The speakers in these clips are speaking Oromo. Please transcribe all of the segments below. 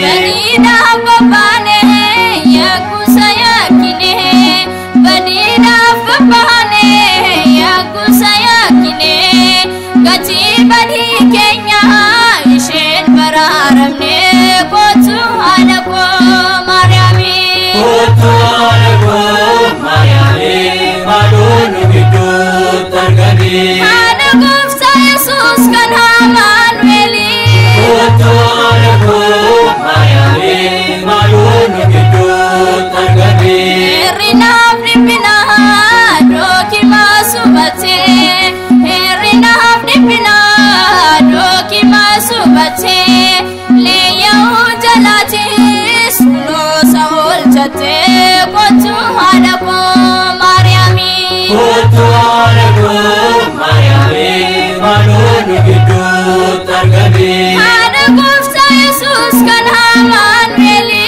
Badina babane yakusa yakine Badina babane yakusa yakine Gati badi kenya ishen bararamne Kotu alako Mariami Kotu alako Mariami Madonu bidu targani Anagufsa Yesus kan Manueli Kotu alako Mariami Madonu bidu targani Erina flipina doki masubate Erina flipina doki masubate Leya ujalatis no saul chate Kotu alako Mariami Kotu alako Mariami Madonu bidu targani Anagufsa Yesus kan Manueli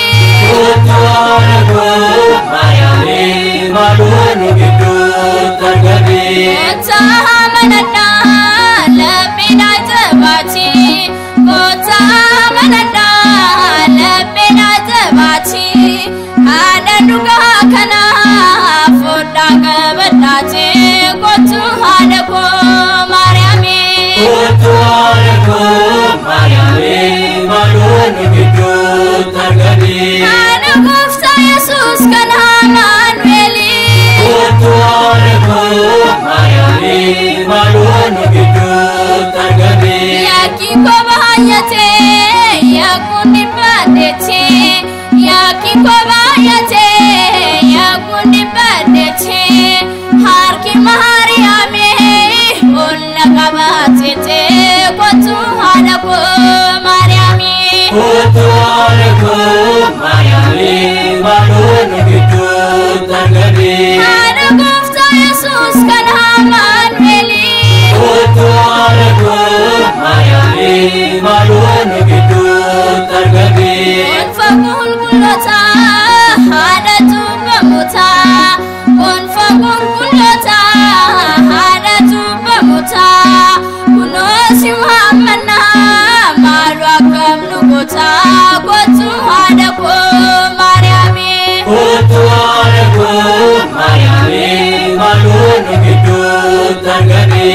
Kotu alako Mariami Madonu bidu targani Kota manada lebina tebati Kota manada lebina tebati Ada duga kana foda kebedati Kotu adako Mariami Kotu alako Mariami Madonu bidu targani Anagufsa Yesus kan Manueli Kotu alako Mariami Madonu bidu targani Yaki kobahayate yakundi padete Yaki kobahayate yakundi padete Harki Mariami ulla kabatete Kotu alako Mariami Kotu alako Mariami Madonu bidu targani Anagufsa Yesus kan Manueli Kotu alako Mariami Madonu bidu targani Unfakul kulota hadatu bamuta Unfakul kulota hadatu bamuta Kunosi Muhammadna malwakam nugota Kotu adako Mariami Kotu alako Mariami Madonu bidu targani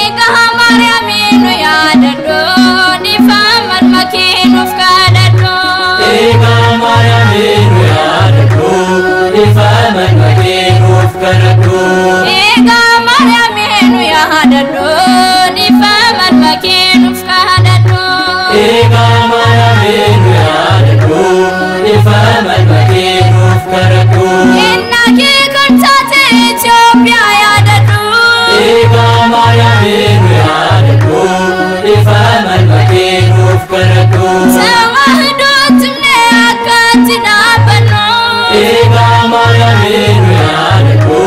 Ika Mariami no yadado Difaman makinuf kadado Ega Mariami Nuyadadu Ifaman Madinuf Karadu Ega Mariami no yadado Difaman makinuf kadado Ega Mariami Nuyadadu Ifaman Madinuf Karadu Inna ki kuntate Ethiopia yadado Ega Mariami Nuyadadu Ifaman Madinuf Karadu Sawahdo tumne akatina bano Ega Mariami Nuyadadu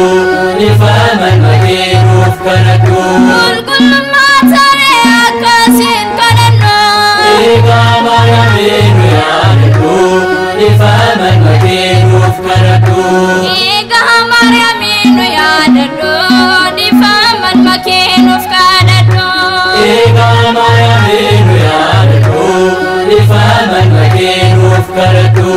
Ifaman Madinuf Karadu Kulkul matare akasin kanano Ega Mariami Nuyadadu Ifaman Madinuf Karadu Ega Mariami no yadado Difaman makinuf kadado Ega Mariami Nuyadadu Ifaman Madinuf Karadu